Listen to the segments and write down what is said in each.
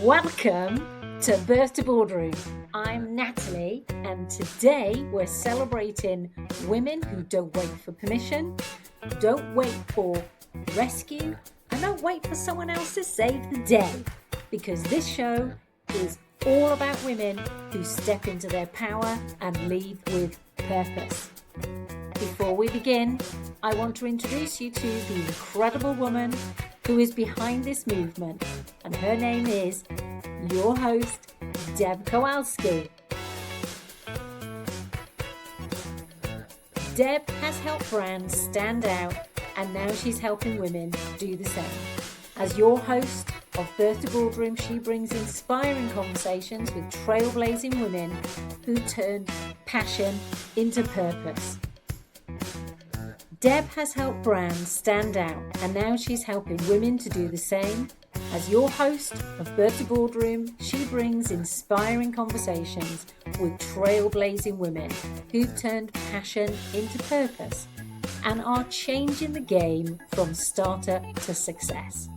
Welcome to Birth to Boardroom. I'm Natalie, and today we're celebrating women who don't wait for permission, don't wait for rescue, and don't wait for someone else to save the day. Because this show is all about women who step into their power and lead with purpose. Before we begin, I want to introduce you to the incredible woman who is behind this movement, and her name is your host, Deb Kowalski. Deb has helped brands stand out, and now she's helping women do the same. As your host of Birth to Boardroom, she brings inspiring conversations with trailblazing women who turn passion into purpose. Deb has helped brands stand out, and now she's helping women to do the same. As your host of Birth to Boardroom, she brings inspiring conversations with trailblazing women who've turned passion into purpose and are changing the game from starter to success.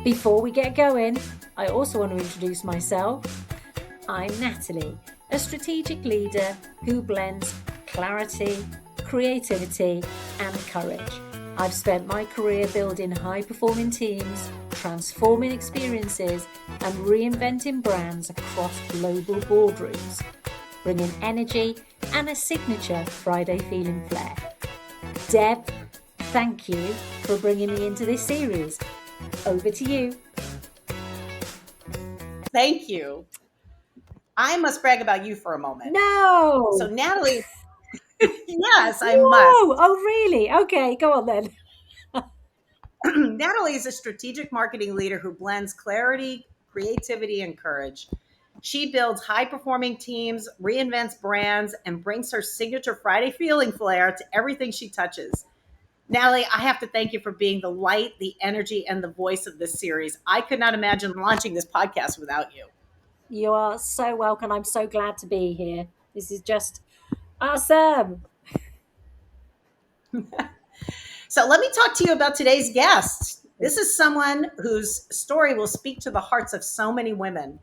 Before we get going, I also want to introduce myself. I'm Natalie, a strategic leader who blends clarity, creativity, and courage. I've spent my career building high-performing teams, transforming experiences, and reinventing brands across global boardrooms, bringing energy and a signature Friday feeling flair. Deb, thank you for bringing me into this series. Over to you. Thank you. I must brag about you for a moment. No! So Natalie, yes, I Whoa! must. Oh, really? Okay, go on then. Natalie is a strategic marketing leader who blends clarity, creativity, and courage. She builds high-performing teams, reinvents brands, and brings her signature Friday feeling flair to everything she touches. Natalie, I have to thank you for being the light, the energy, and the voice of this series. I could not imagine launching this podcast without you. You are so welcome. I'm so glad to be here. This is just awesome. So let me talk to you about today's guest. This is someone whose story will speak to the hearts of so many women.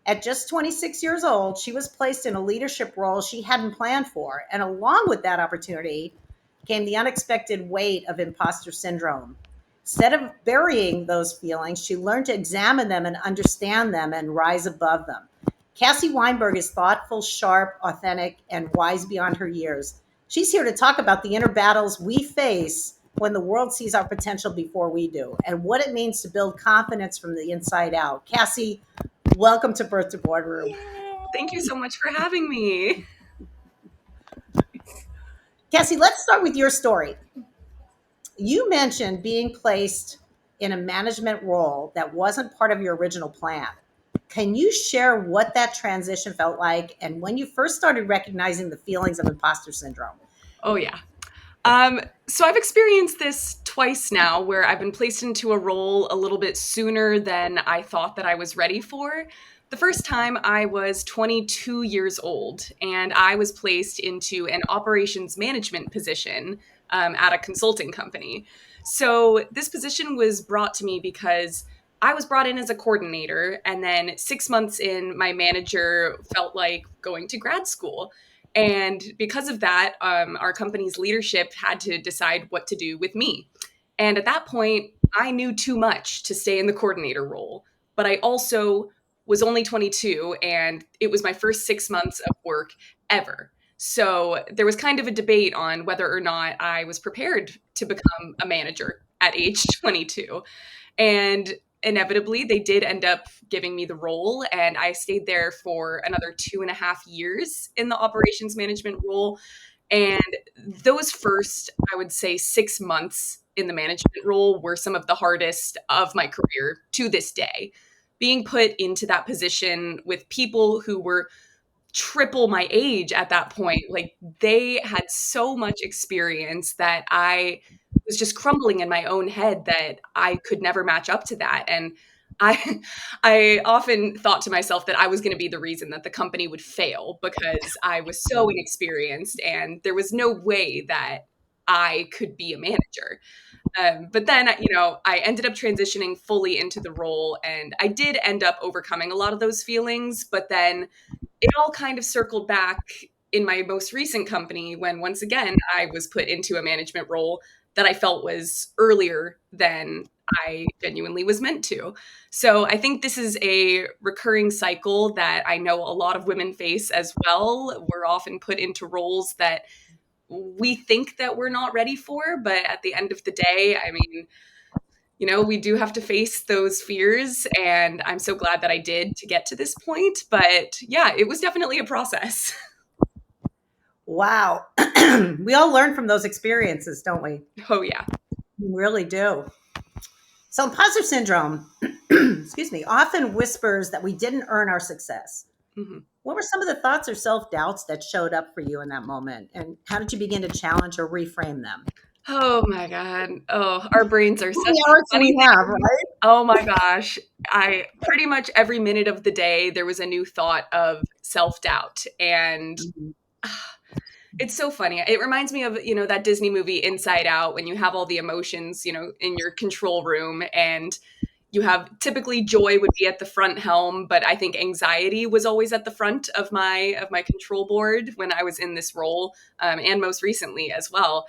At just 26 years old, she was placed in a leadership role she hadn't planned for. And along with that opportunity came the unexpected weight of imposter syndrome. Instead of burying those feelings, she learned to examine them and understand them and rise above them. Cassie Weinberg is thoughtful, sharp, authentic, and wise beyond her years. She's here to talk about the inner battles we face when the world sees our potential before we do, and what it means to build confidence from the inside out. Cassie, welcome to Birth to Boardroom. Thank you so much for having me. Cassie, let's start with your story. You mentioned being placed in a management role that wasn't part of your original plan. Can you share what that transition felt like and when you first started recognizing the feelings of imposter syndrome? Oh, yeah. So I've experienced this twice now where I've been placed into a role a little bit sooner than I thought that I was ready for. The first time I was 22 years old and I was placed into an operations management position at a consulting company. So this position was brought to me because I was brought in as a coordinator, and then 6 months in, my manager felt like going to grad school. And because of that, our company's leadership had to decide what to do with me. And at that point, I knew too much to stay in the coordinator role, but I also was only 22, and it was my first 6 months of work ever. So there was kind of a debate on whether or not I was prepared to become a manager at age 22. And inevitably, they did end up giving me the role, and I stayed there for another 2.5 years in the operations management role. And those first, I would say, 6 months in the management role were some of the hardest of my career to this day. Being put into that position with people who were triple my age at that point, like they had so much experience that I was just crumbling in my own head that I could never match up to that. And I I often thought to myself that I was going to be the reason that the company would fail because I was so inexperienced and there was no way that I could be a manager. But then, I ended up transitioning fully into the role, and I did end up overcoming a lot of those feelings. But then it all kind of circled back in my most recent company when, once again, I was put into a management role that I felt was earlier than I genuinely was meant to. So I think this is a recurring cycle that I know a lot of women face as well. We're often put into roles that we think that we're not ready for, but at the end of the day, I mean, we do have to face those fears, and I'm so glad that I did to get to this point. But yeah, it was definitely a process. Wow. We all learn from those experiences, don't we? Oh, yeah. We really do. So imposter syndrome, excuse me, often whispers that we didn't earn our success. Mm-hmm. What were some of the thoughts or self-doubts that showed up for you in that moment? And how did you begin to challenge or reframe them? Oh my God. Oh, our brains are such How many hours do we have, right? Oh my gosh. I pretty much every minute of the day, there was a new thought of self-doubt. And it's so funny. It reminds me of, that Disney movie Inside Out, when you have all the emotions, in your control room, and you have typically joy would be at the front helm, but I think anxiety was always at the front of my control board when I was in this role, and most recently as well.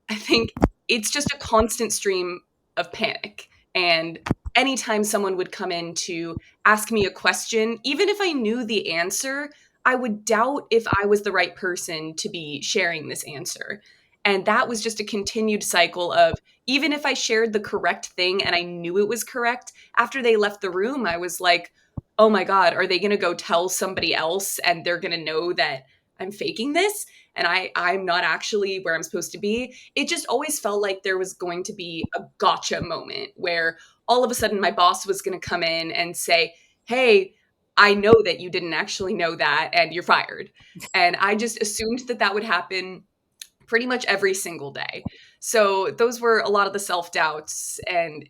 I think it's just a constant stream of panic. And anytime someone would come in to ask me a question, even if I knew the answer, I would doubt if I was the right person to be sharing this answer. And that was just a continued cycle of, even if I shared the correct thing and I knew it was correct, after they left the room, I was like, oh my God, are they going to go tell somebody else and they're going to know that I'm faking this and I'm not actually where I'm supposed to be? It just always felt like there was going to be a gotcha moment where all of a sudden my boss was going to come in and say, hey, I know that you didn't actually know that and you're fired. And I just assumed that that would happen pretty much every single day. So those were a lot of the self-doubts, and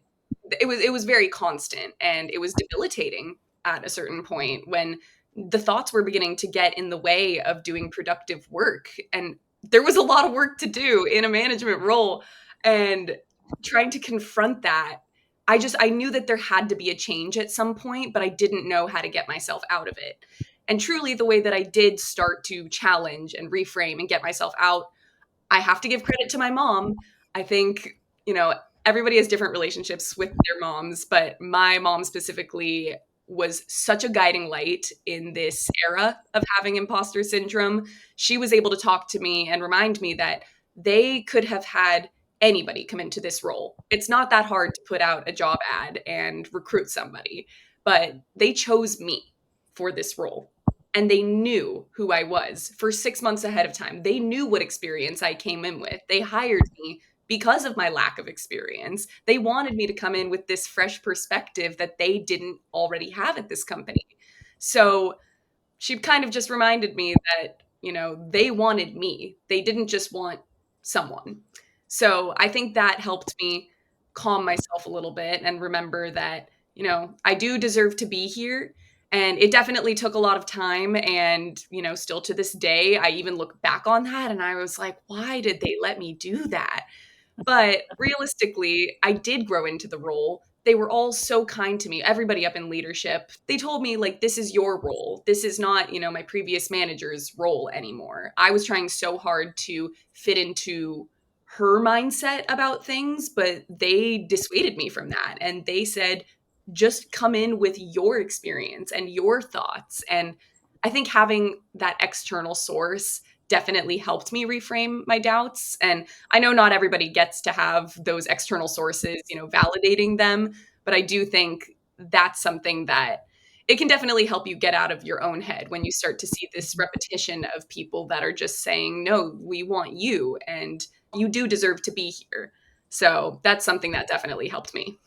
it was very constant, and it was debilitating at a certain point when the thoughts were beginning to get in the way of doing productive work. And there was a lot of work to do in a management role, and trying to confront that, I knew that there had to be a change at some point, but I didn't know how to get myself out of it. And truly, the way that I did start to challenge and reframe and get myself out, I have to give credit to my mom. I think, everybody has different relationships with their moms, but my mom specifically was such a guiding light in this era of having imposter syndrome. She was able to talk to me and remind me that they could have had anybody come into this role. It's not that hard to put out a job ad and recruit somebody, but they chose me for this role. And they knew who I was for 6 months ahead of time. They knew what experience I came in with. They hired me because of my lack of experience. They wanted me to come in with this fresh perspective that they didn't already have at this company. So she kind of just reminded me that, they wanted me. They didn't just want someone. So I think that helped me calm myself a little bit and remember that, I do deserve to be here. And it definitely took a lot of time. And, still to this day, I even look back on that and I was like, why did they let me do that? But realistically, I did grow into the role. They were all so kind to me. Everybody up in leadership, they told me, like, this is your role. This is not, my previous manager's role anymore. I was trying so hard to fit into her mindset about things, but they dissuaded me from that. And they said, just come in with your experience and your thoughts. And I think having that external source definitely helped me reframe my doubts. And I know not everybody gets to have those external sources, validating them, but I do think that's something that it can definitely help you get out of your own head when you start to see this repetition of people that are just saying, no, we want you and you do deserve to be here. So that's something that definitely helped me.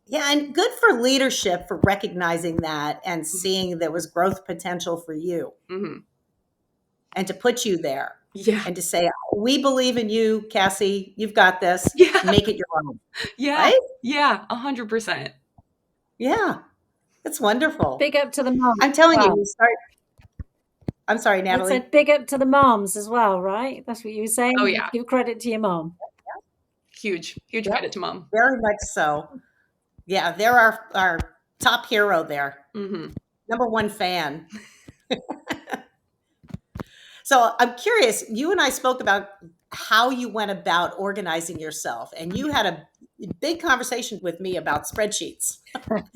Yeah, and good for leadership for recognizing that and seeing there was growth potential for you. Mm-hmm. And to put you there. Yeah. And to say, we believe in you, Cassie. You've got this. Yeah. Make it your own. Yeah. Right? Yeah. 100%. Yeah. That's wonderful. Big up to the moms. I'm telling you, I'm sorry, Natalie. It's a big up to the moms as well, right? That's what you were saying. Oh, yeah. Give credit to your mom. Huge Yep, credit to mom. very much so. Yeah, they're our top hero there. Mm-hmm. Number one fan. So I'm curious, you and I spoke about how you went about organizing yourself, and you had a big conversation with me about spreadsheets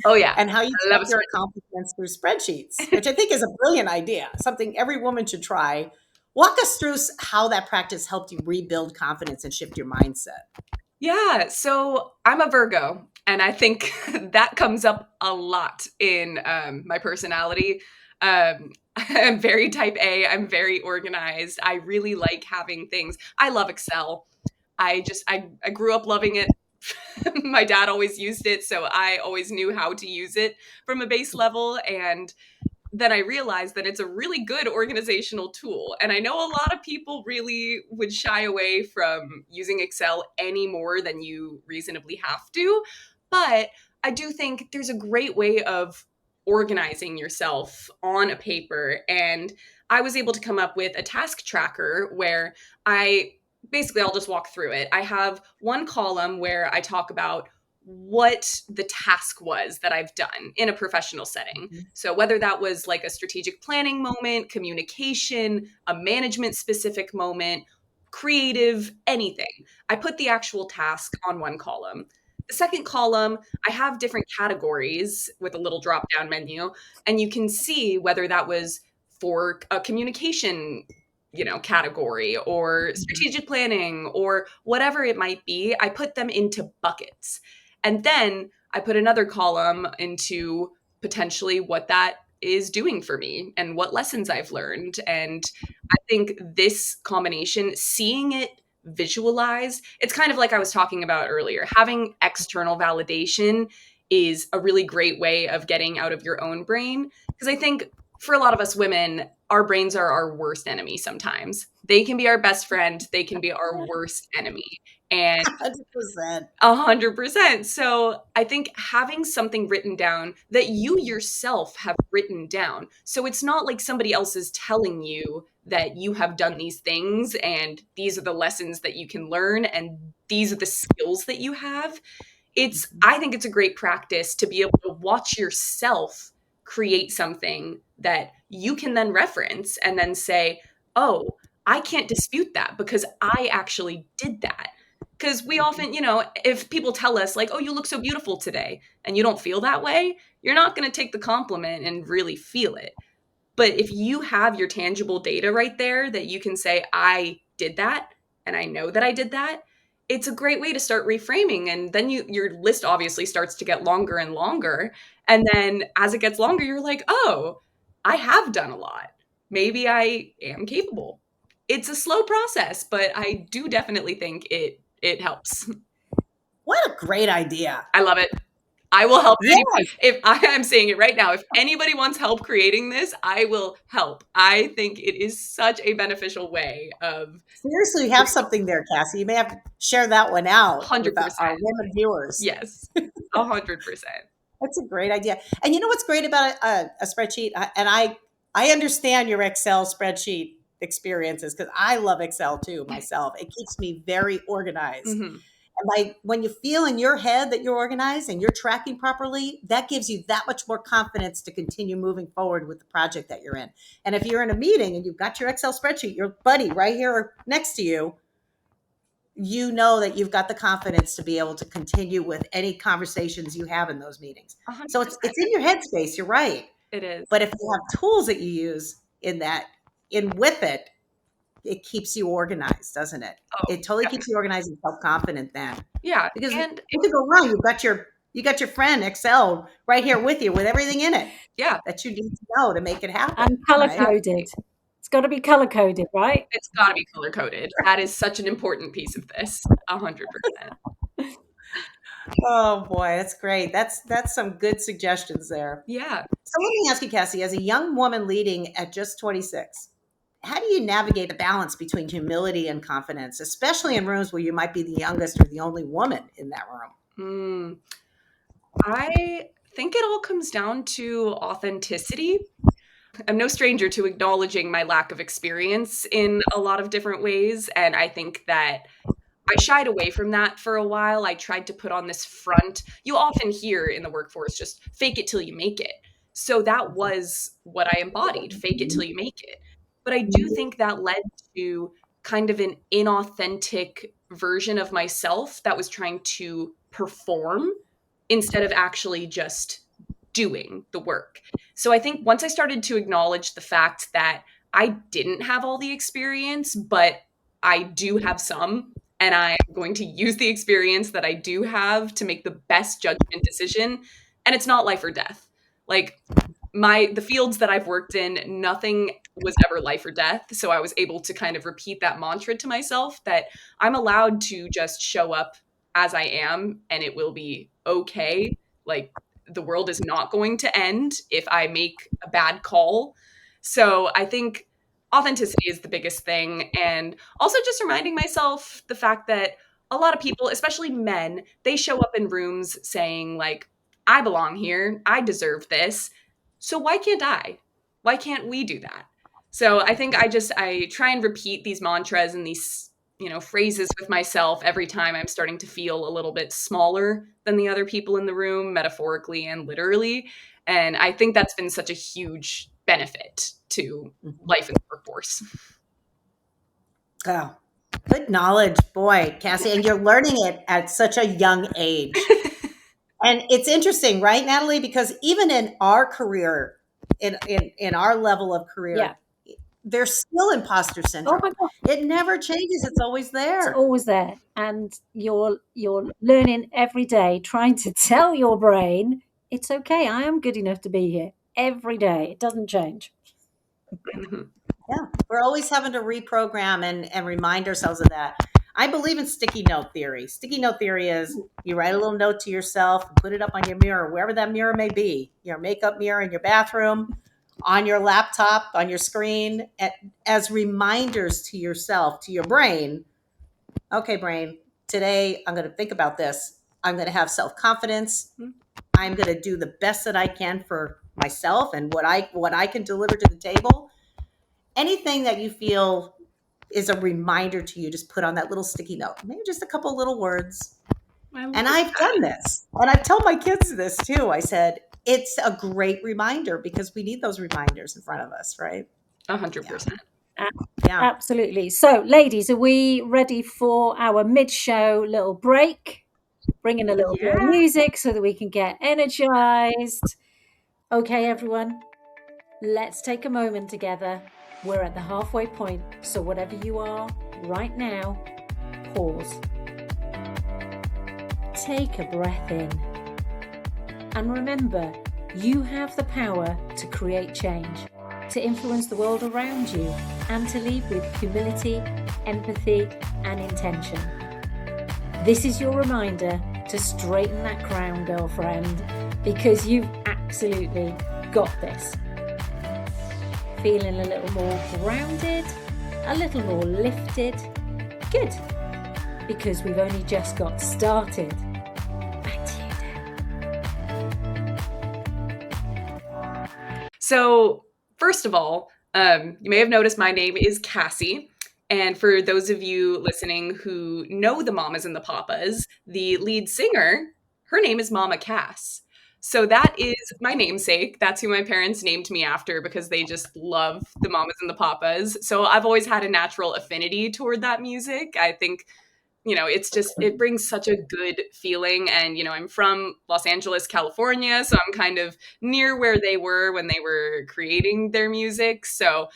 Oh yeah, and how you I love track a your spreadsheet. accomplishments through spreadsheets, which I think is a brilliant idea, something every woman should try. Walk us through how that practice helped you rebuild confidence and shift your mindset. Yeah, so I'm a Virgo, and I think that comes up a lot in my personality. I'm very type A. I'm very organized. I really like having things. I love Excel. I grew up loving it. My dad always used it, so I always knew how to use it from a base level. And then I realized that it's a really good organizational tool. And I know a lot of people really would shy away from using Excel any more than you reasonably have to. But I do think there's a great way of organizing yourself on a paper. And I was able to come up with a task tracker where I'll just walk through it. I have one column where I talk about what the task was that I've done in a professional setting. So whether that was like a strategic planning moment, communication, a management specific moment, creative, anything, I put the actual task on one column. The second column, I have different categories with a little drop down menu, and you can see whether that was for a communication category or strategic planning or whatever it might be. I put them into buckets. And then I put another column into potentially what that is doing for me and what lessons I've learned. And I think this combination, seeing it visualized, it's kind of like I was talking about earlier. Having external validation is a really great way of getting out of your own brain. Because I think for a lot of us women, our brains are our worst enemy sometimes. They can be our best friend, they can be our worst enemy. And 100%. 100%. So I think having something written down that you yourself have written down. So it's not like somebody else is telling you that you have done these things and these are the lessons that you can learn and these are the skills that you have. I think it's a great practice to be able to watch yourself create something that you can then reference and then say, oh, I can't dispute that because I actually did that. Because we often, if people tell us, like, oh, you look so beautiful today, and you don't feel that way, you're not going to take the compliment and really feel it. But if you have your tangible data right there that you can say, I did that, and I know that I did that, it's a great way to start reframing. And then your list obviously starts to get longer and longer. And then as it gets longer, you're like, oh, I have done a lot. Maybe I am capable. It's a slow process, but I do definitely think it helps. What a great idea. I love it. I will help Yes. anybody. If I am saying it right now, if anybody wants help creating this, I will help. I think it is such a beneficial way of Seriously, you have something there, Cassie. You may have to share that one out with our 100%. women viewers. Yes, 100%. That's a great idea. And you know what's great about a spreadsheet? I understand your Excel spreadsheet experiences because I love Excel too myself. It keeps me very organized. Mm-hmm. And when you feel in your head that you're organized and you're tracking properly, that gives you that much more confidence to continue moving forward with the project that you're in. And if you're in a meeting and you've got your Excel spreadsheet, your buddy right here next to you, you know that you've got the confidence to be able to continue with any conversations you have in those meetings. 100%. So it's in your headspace. You're right. It is. But if you have tools that you use with it, it keeps you organized, doesn't it? Oh, It totally yeah. keeps you organized and self-confident then. Yeah. Because And you could go wrong. You got your friend Excel right here with you with everything in it. Yeah. That you need to know to make it happen. And color right? coded. It's got to be color coded, right? It's got to be color coded. That is such an important piece of this. 100%. Oh boy, that's great. That's some good suggestions there. Yeah. So let me ask you, Cassie, as a young woman leading at just 26, how do you navigate the balance between humility and confidence, especially in rooms where you might be the youngest or the only woman in that room? I think it all comes down to authenticity. I'm no stranger to acknowledging my lack of experience in a lot of different ways. And I think that I shied away from that for a while. I tried to put on this front. You often hear in the workforce just fake it till you make it. So that was what I embodied, fake it till you make it. But I do think that led to kind of an inauthentic version of myself that was trying to perform instead of actually just doing the work. So I think once I started to acknowledge the fact that I didn't have all the experience, but I do have some, and I'm going to use the experience that I do have to make the best judgment decision. And it's not life or death. Like the fields that I've worked in, nothing was ever life or death. So I was able to kind of repeat that mantra to myself that I'm allowed to just show up as I am and it will be okay. Like the world is not going to end if I make a bad call. So I think authenticity is the biggest thing. And also just reminding myself the fact that a lot of people, especially men, they show up in rooms saying, like, I belong here, I deserve this. So why can't I? Why can't we do that? So I think I try and repeat these mantras and these, phrases with myself every time I'm starting to feel a little bit smaller than the other people in the room, metaphorically and literally. And I think that's been such a huge benefit to life in the workforce. Oh, good knowledge, boy, Cassie. And you're learning it at such a young age. And it's interesting, right, Natalie? Because even in our career, in our level of career, Yeah. there's still imposter syndrome. Oh my God. It never changes. It's always there. It's always there. And you're learning every day, trying to tell your brain, it's okay, I am good enough to be here every day. It doesn't change. Mhm. Yeah, we're always having to reprogram and remind ourselves of that. I believe in sticky note theory. Sticky note theory is you write a little note to yourself, put it up on your mirror, wherever that mirror may be, your makeup mirror in your bathroom, on your laptop, on your screen, as reminders to yourself, to your brain. Okay, brain, today I'm going to think about this. I'm going to have self-confidence. I'm going to do the best that I can for myself and what I can deliver to the table. Anything that you feel is a reminder to you, just put on that little sticky note, maybe just a couple little words. And I've done this, and I've told my kids this too. I said, it's a great reminder because we need those reminders in front of us, right? 100%. Yeah. Absolutely. So, ladies, are we ready for our mid-show little break? Bring in a little bit of music so that we can get energized. Okay, everyone, let's take a moment together. We're at the halfway point, so whatever you are right now, pause. Take a breath in. And remember, you have the power to create change, to influence the world around you, and to lead with humility, empathy, and intention. This is your reminder to straighten that crown, girlfriend, because you've absolutely got this. Feeling a little more grounded, a little more lifted. Good, because we've only just got started. Back to you, Deb. So, first of all, you may have noticed my name is Cassie. And for those of you listening who know the Mamas and the Papas, the lead singer, her name is Mama Cass. So that is my namesake. That's who my parents named me after because they just love the Mamas and the Papas. So I've always had a natural affinity toward that music. I think, it brings such a good feeling. And, I'm from Los Angeles, California. So I'm kind of near where they were when they were creating their music. So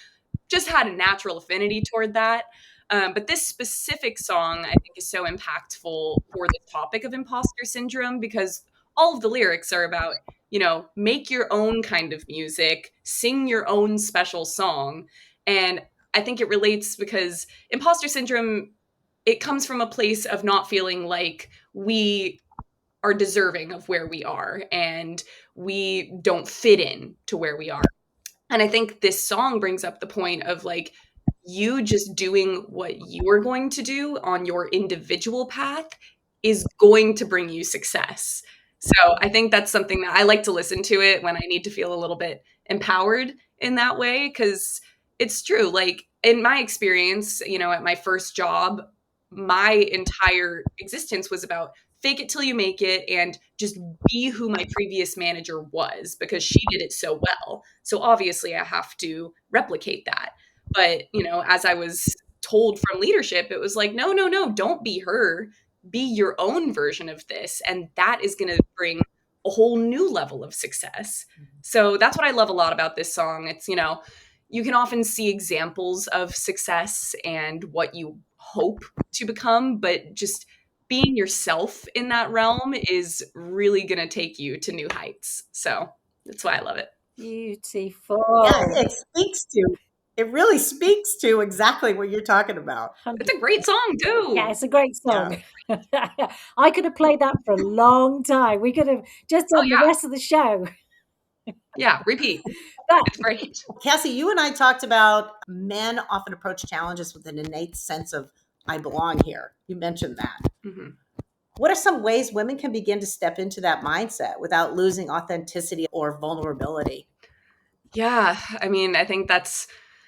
just had a natural affinity toward that. But this specific song, I think, is so impactful for the topic of imposter syndrome because all of the lyrics are about, make your own kind of music, sing your own special song. And I think it relates because imposter syndrome, it comes from a place of not feeling like we are deserving of where we are and we don't fit in to where we are. And I think this song brings up the point of like you just doing what you are going to do on your individual path is going to bring you success. So I think that's something that I like to listen to it when I need to feel a little bit empowered in that way, because it's true. Like in my experience, at my first job, my entire existence was about fake it till you make it and just be who my previous manager was because she did it so well. So obviously I have to replicate that. But, as I was told from leadership, it was like, no, no, no, don't be her. Be your own version of this. And that is going to bring a whole new level of success. So that's what I love a lot about this song. It's, you can often see examples of success and what you hope to become, but just being yourself in that realm is really going to take you to new heights. So that's why I love it. Beautiful. Yeah, it really speaks to exactly what you're talking about. It's a great song too. Yeah, it's a great song. Yeah. I could have played that for a long time. We could have just done the rest of the show. Yeah, repeat. It's great. Cassie, you and I talked about men often approach challenges with an innate sense of, I belong here. You mentioned that. Mm-hmm. What are some ways women can begin to step into that mindset without losing authenticity or vulnerability? Yeah, I mean, I think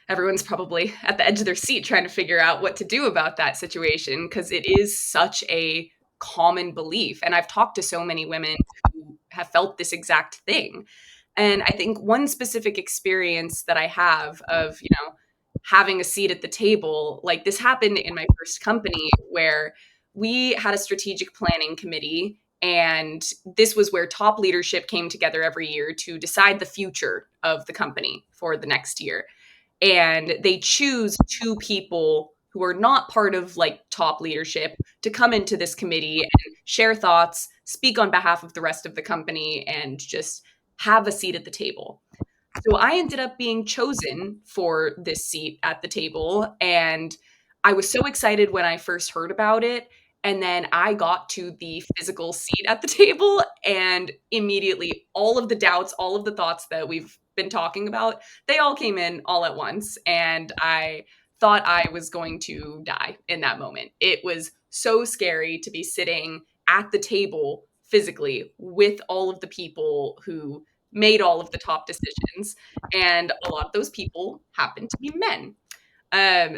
everyone's probably at the edge of their seat trying to figure out what to do about that situation because it is such a common belief. And I've talked to so many women who have felt this exact thing. And I think one specific experience that I have of, having a seat at the table, like this happened in my first company where we had a strategic planning committee. And this was where top leadership came together every year to decide the future of the company for the next year. And they choose 2 people who are not part of like top leadership to come into this committee and share thoughts, speak on behalf of the rest of the company, and just have a seat at the table. So I ended up being chosen for this seat at the table. And I was so excited when I first heard about it. And then I got to the physical seat at the table, and immediately all of the doubts, all of the thoughts that we've been talking about, they all came in all at once. And I thought I was going to die in that moment. It was so scary to be sitting at the table physically with all of the people who made all of the top decisions. And a lot of those people happen to be men.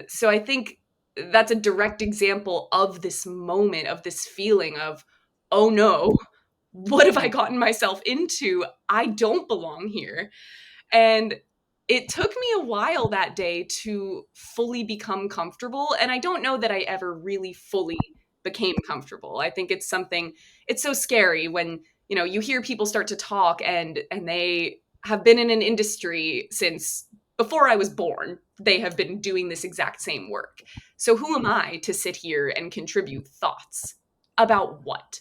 So I think that's a direct example of this moment, of this feeling of, oh no, what have I gotten myself into? I don't belong here. And it took me a while that day to fully become comfortable. And I don't know that I ever really fully became comfortable. I think it's so scary when, you hear people start to talk and they have been in an industry since before I was born. They have been doing this exact same work. So who am I to sit here and contribute thoughts about what?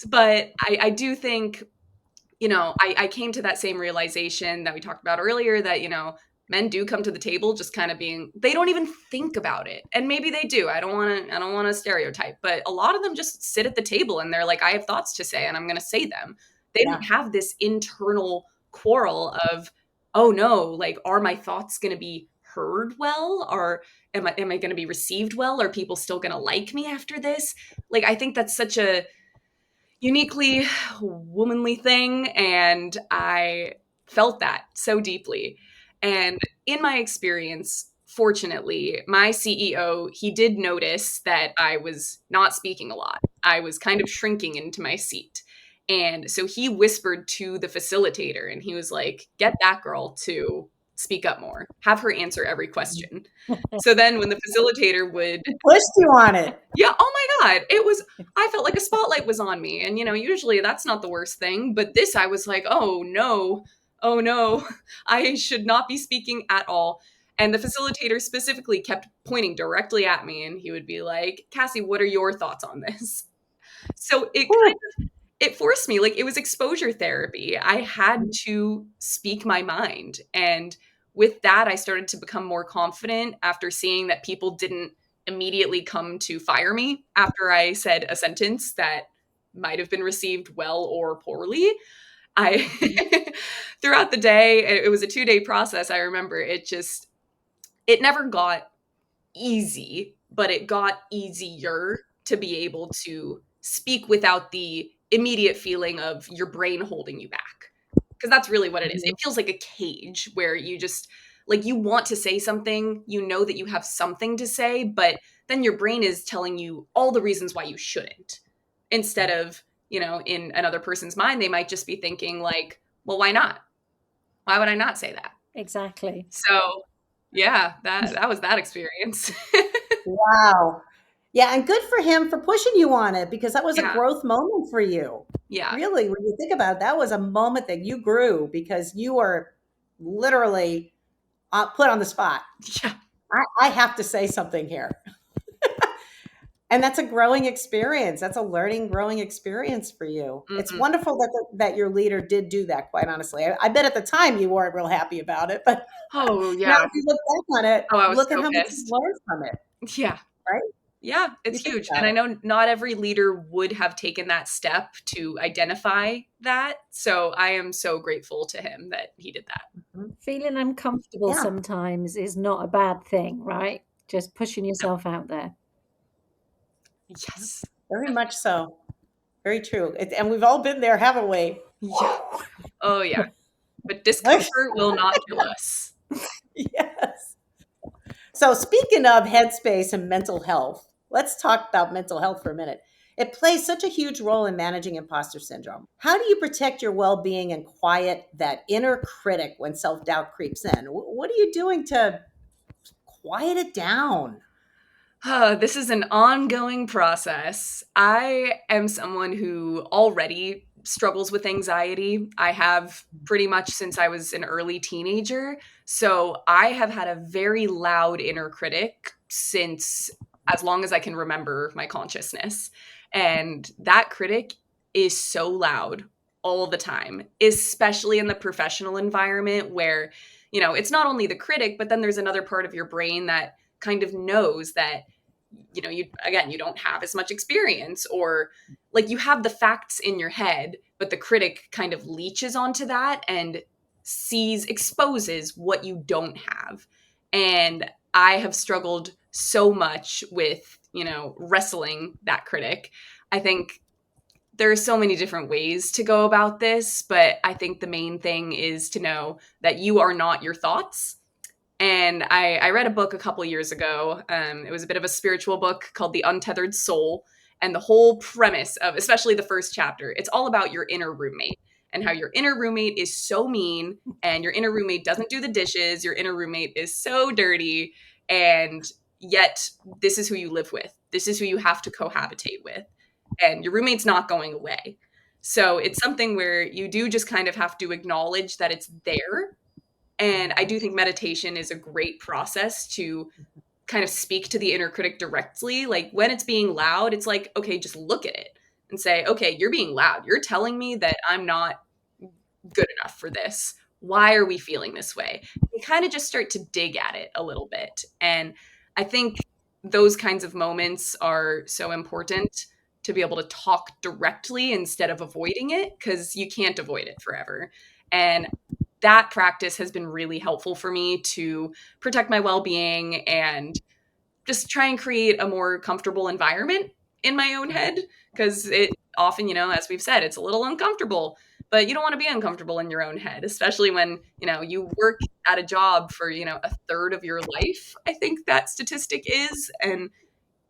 But I do think, I came to that same realization that we talked about earlier that, men do come to the table just kind of they don't even think about it. And maybe they do. I don't want to stereotype, but a lot of them just sit at the table and they're like, I have thoughts to say and I'm going to say them. They don't have this internal quarrel of, oh no, like, are my thoughts going to be heard well? Or am I going to be received well? Are people still going to like me after this? Like, I think that's such a uniquely womanly thing, and I felt that so deeply. And in my experience, fortunately, my CEO, he did notice that I was not speaking a lot. I was kind of shrinking into my seat. And so he whispered to the facilitator and he was like, get that girl to speak up more, have her answer every question. So then when the facilitator would pushed you on it. Yeah, oh my God. I felt like a spotlight was on me. And, usually that's not the worst thing. But this, I was like, oh no, I should not be speaking at all. And the facilitator specifically kept pointing directly at me. And he would be like, Cassie, what are your thoughts on this? So it forced me, like, it was exposure therapy. I had to speak my mind. And with that, I started to become more confident after seeing that people didn't immediately come to fire me after I said a sentence that might have been received well or poorly. Throughout the day, it was a 2-day process. I remember it never got easy, but it got easier to be able to speak without the immediate feeling of your brain holding you back. Because that's really what it is. It feels like a cage where you just like you want to say something, you know that you have something to say, but then your brain is telling you all the reasons why you shouldn't. Instead of, in another person's mind, they might just be thinking like, well, why not? Why would I not say that? Exactly. So yeah, that was that experience. Wow. Yeah, and good for him for pushing you on it, because that was a Yeah. growth moment for you. Yeah. Really, when you think about it, that was a moment that you grew because you were literally put on the spot. Yeah. I have to say something here. And that's a growing experience. That's a learning, growing experience for you. It's Mhm. wonderful that your leader did do that, quite honestly. I bet at the time you weren't real happy about it, but Oh, now yeah. if you look back on it, Oh, I was look at so how much you've pissed. learned from it, Yeah. right? Yeah, You it's think huge. about And I it. know not every leader would have taken that step to identify that. So I am so grateful to him that he did that. Mhm. Feeling uncomfortable Yeah, sometimes is not a bad thing, right? Just pushing yourself out there. Yes. very much so. Very true. And we've all been there, haven't we? Yeah. Oh, yeah. But discomfort will not kill us. Yes. So, speaking of headspace and mental health, let's talk about mental health for a minute. It plays such a huge role in managing imposter syndrome. How do you protect your well being and quiet that inner critic when self doubt creeps in? What are you doing to quiet it down? This is an ongoing process. I am someone who already struggles with anxiety. I have pretty much since I was an early teenager. So I have had a very loud inner critic since as long as I can remember my consciousness. And that critic is so loud all the time, especially in the professional environment where, it's not only the critic, but then there's another part of your brain that kind of knows that you don't have as much experience, or like you have the facts in your head, but the critic kind of leeches onto that and exposes what you don't have. And I have struggled so much with wrestling that critic. I think there are so many different ways to go about this, but I think the main thing is to know that you are not your thoughts. And I read a book a couple years ago. It was a bit of a spiritual book called The Untethered Soul. And the whole premise of, especially the first chapter, it's all about your inner roommate and how your inner roommate is so mean and your inner roommate doesn't do the dishes. Your inner roommate is so dirty. And yet, this is who you live with. This is who you have to cohabitate with. And your roommate's not going away. So it's something where you do just kind of have to acknowledge that it's there. And I do think meditation is a great process to kind of speak to the inner critic directly. Like when it's being loud, it's like, okay, just look at it and say, okay, you're being loud. You're telling me that I'm not good enough for this. Why are we feeling this way? You kind of just start to dig at it a little bit. And I think those kinds of moments are so important to be able to talk directly instead of avoiding it, because you can't avoid it forever. And that practice has been really helpful for me to protect my well-being and just try and create a more comfortable environment in my own head, because it often, as we've said, it's a little uncomfortable, but you don't want to be uncomfortable in your own head, especially when, you work at a job for, a third of your life, I think that statistic is. And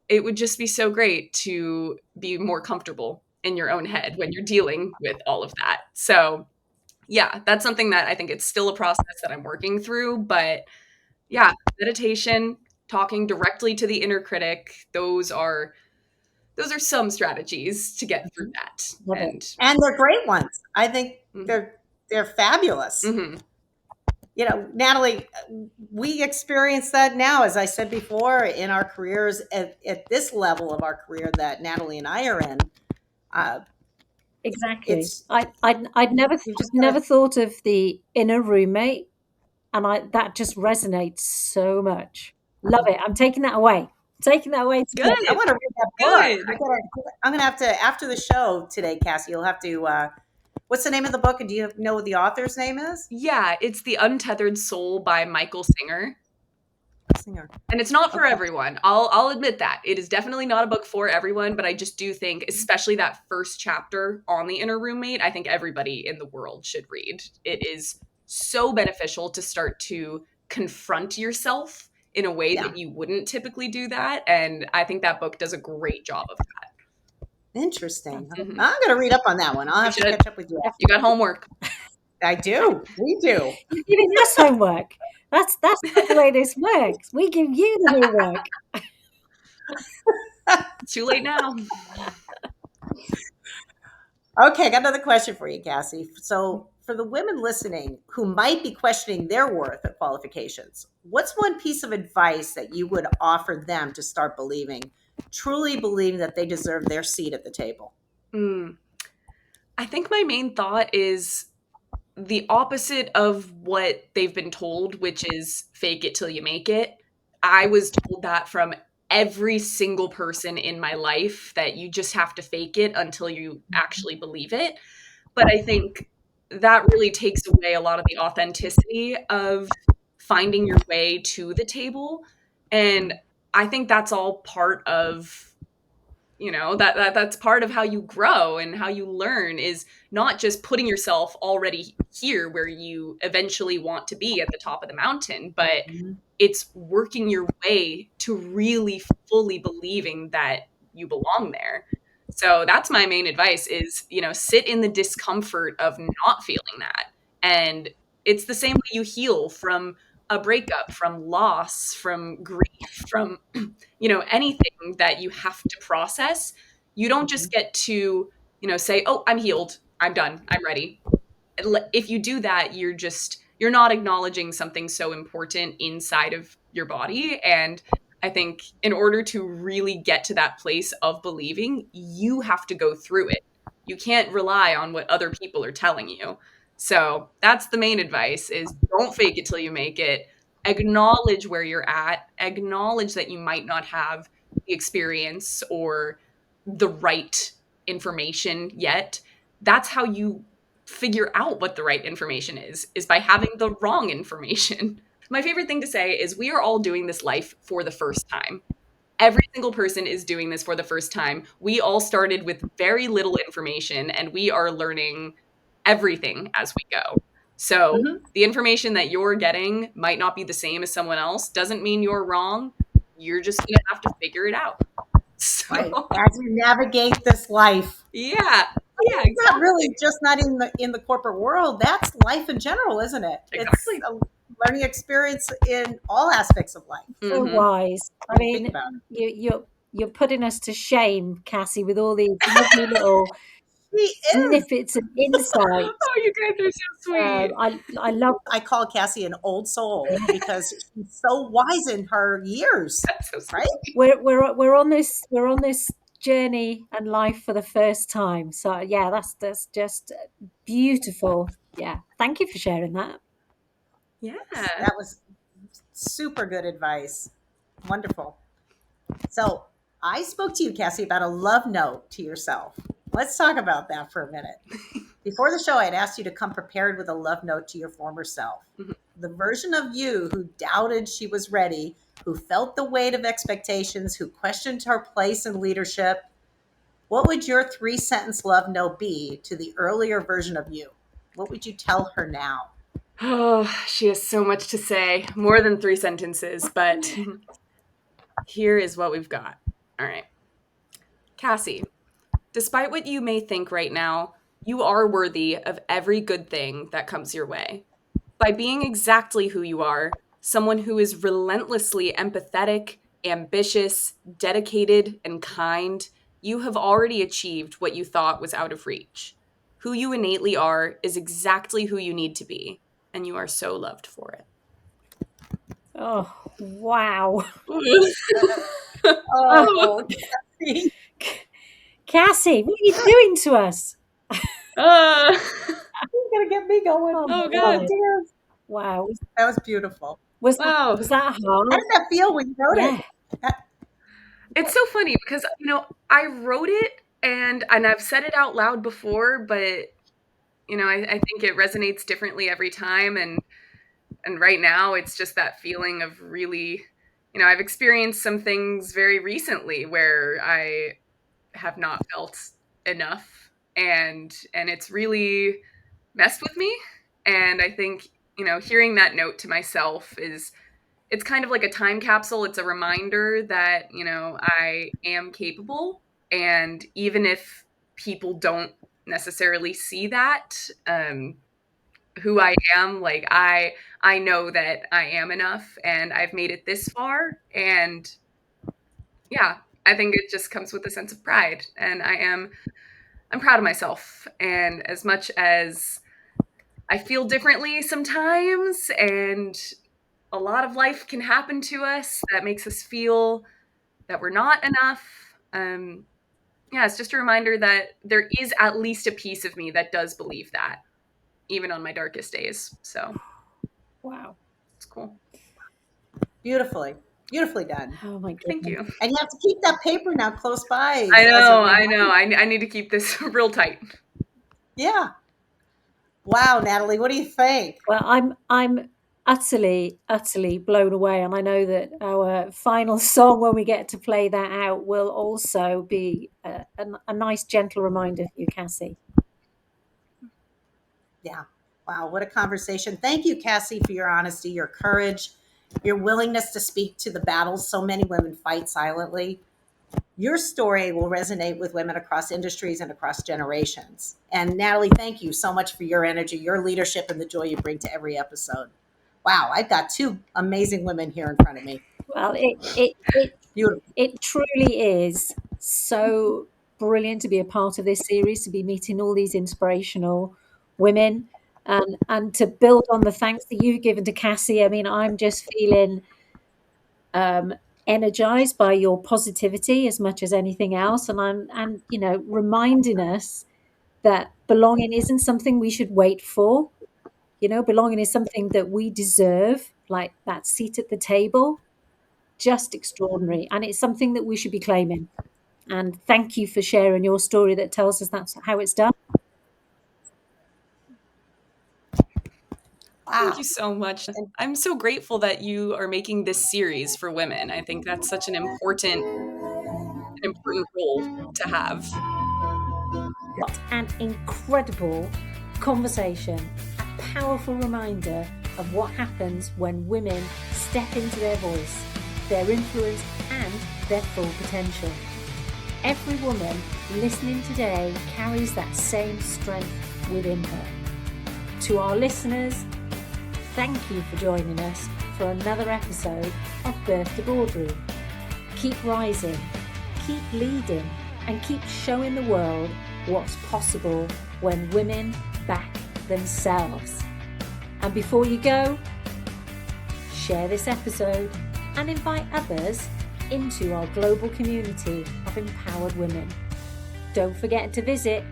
it would just be so great to be more comfortable in your own head when you're dealing with all of that. So yeah, that's something that I think it's still a process that I'm working through. But yeah, meditation, talking directly to the inner critic, those are some strategies to get through that. Love it. And And they're great ones. I think mhm, they're fabulous. mhm, Natalie, we experience that now, as I said before, in our careers at this level of our career that Natalie and I are in. Uh, Exactly. it's I'd never you just gotta. never thought of the inner roommate, and that just resonates so much. Love it. I'm taking that away. Taking that away good, today. I want to read that book. good. I'm gonna have to after the show today, Cassie. You'll have to. What's the name of the book? And do you know what the author's name is? Yeah, it's The Untethered Soul by Michael Singer. Singer. And it's not for Okay. everyone. I'll admit that. It is definitely not a book for everyone, but I just do think, especially that first chapter on the inner roommate, I think everybody in the world should read. It is so beneficial to start to confront yourself in a way that you wouldn't typically do that. And I think that book does a great job of that. Interesting. Mhm. I'm going to read up on that one. I'll have to catch up with you. You got homework. I do. We do. You're giving us homework. That's not the way this works. We give you the homework. It's too late now. Okay, I got another question for you, Cassie. So, for the women listening who might be questioning their worth or qualifications, what's one piece of advice that you would offer them to start believing, truly believing that they deserve their seat at the table? I think my main thought is the opposite of what they've been told, which is fake it till you make it. I was told that from every single person in my life, that you just have to fake it until you actually believe it. But I think that really takes away a lot of the authenticity of finding your way to the table. And I think that's all part of, that's part of how you grow and how you learn, is not just putting yourself already here where you eventually want to be at the top of the mountain, but it's working your way to really fully believing that you belong there. So that's my main advice is, sit in the discomfort of not feeling that. And it's the same way you heal from a breakup, from loss, from grief, from, anything that you have to process. You don't just get to, say, oh, I'm healed, I'm done, I'm ready. If you do that, you're not acknowledging something so important inside of your body. And I think in order to really get to that place of believing, you have to go through it. You can't rely on what other people are telling you. So that's the main advice, is don't fake it till you make it. Acknowledge where you're at. Acknowledge that you might not have the experience or the right information yet. That's how you figure out what the right information is by having the wrong information. My favorite thing to say is we are all doing this life for the first time. Every single person is doing this for the first time. We all started with very little information and we are learning everything as we go. So the information that you're getting might not be the same as someone else. Doesn't mean you're wrong. You're just going to have to figure it out. So, Right. As you navigate this life. Yeah. Yeah, It's not really just not in the corporate world. That's life in general, isn't it? Exactly. It's a learning experience in all aspects of life. So wise. I mean, you're putting us to shame, Cassie, with all these lovely little snippets of insight. Oh, you guys are so sweet. I love. I call Cassie an old soul because she's so wise in her years. That's so sweet. Right? We're on this journey and life for the first time. So yeah, that's just beautiful. Yeah, thank you for sharing that. Yeah, that was super good advice. Wonderful. So I spoke to you, Cassie, about a love note to yourself. Let's talk about that for a minute. Before the show, I had asked you to come prepared with a love note to your former self. The version of you who doubted she was ready, who felt the weight of expectations, who questioned her place in leadership. What would your 3-sentence love note be to the earlier version of you? What would you tell her now? Oh, she has so much to say, more than 3 sentences, but here is what we've got. All right. Cassie, despite what you may think right now, you are worthy of every good thing that comes your way. By being exactly who you are, someone who is relentlessly empathetic, ambitious, dedicated, and kind, you have already achieved what you thought was out of reach. Who you innately are is exactly who you need to be, and you are so loved for it. Oh, wow. Oh, Cassie, what are you doing to us? You're going to get me going. Oh, God. Wow. That was beautiful. Was that hard? How did that feel when you wrote it? It's so funny because, I wrote it and I've said it out loud before, but, I think it resonates differently every time. And right now it's just that feeling of really, I've experienced some things very recently where I have not felt enough and it's really messed with me. And I think hearing that note to myself it's kind of like a time capsule. It's a reminder that, I am capable. And even if people don't necessarily see that, who I am, like I know that I am enough and I've made it this far. And yeah, I think it just comes with a sense of pride. And I'm proud of myself. And as much as I feel differently sometimes, and a lot of life can happen to us that makes us feel that we're not enough. Yeah, it's just a reminder that there is at least a piece of me that does believe that, even on my darkest days. So Wow. it's cool. Beautifully done. Oh my Thank goodness. you. And you have to keep that paper now close by. I as a know. reminder. I need to keep this real tight. Yeah. Wow, Natalie, what do you think? Well, I'm utterly blown away, and I know that our final song, when we get to play that out, will also be a nice gentle reminder for you, Cassie. Yeah. Wow, what a conversation. Thank you, Cassie, for your honesty, your courage, your willingness to speak to the battles so many women fight silently. Your story will resonate with women across industries and across generations. And Natalie, thank you so much for your energy, your leadership, and the joy you bring to every episode. Wow, I've got two amazing women here in front of me. Well, it Beautiful. it truly is so brilliant to be a part of this series, to be meeting all these inspirational women, and to build on the thanks that you've given to Cassie. I mean, I'm just feeling energized by your positivity as much as anything else, and reminding us that belonging isn't something we should wait for. Belonging is something that we deserve, like that seat at the table. Just extraordinary, and it's something that we should be claiming. And thank you for sharing your story that tells us that's how it's done. Thank Wow. you so much. I'm so grateful that you are making this series for women. I think that's such an important role to have. What an incredible conversation, a powerful reminder of what happens when women step into their voice, their influence, and their full potential. Every woman listening today carries that same strength within her. To our listeners, thank you for joining us for another episode of Birth to Boardroom. Keep rising, keep leading, and keep showing the world what's possible when women back themselves. And before you go, share this episode and invite others into our global community of empowered women. Don't forget to visit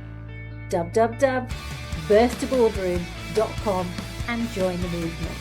www.birthtoboardroom.com and join the movement.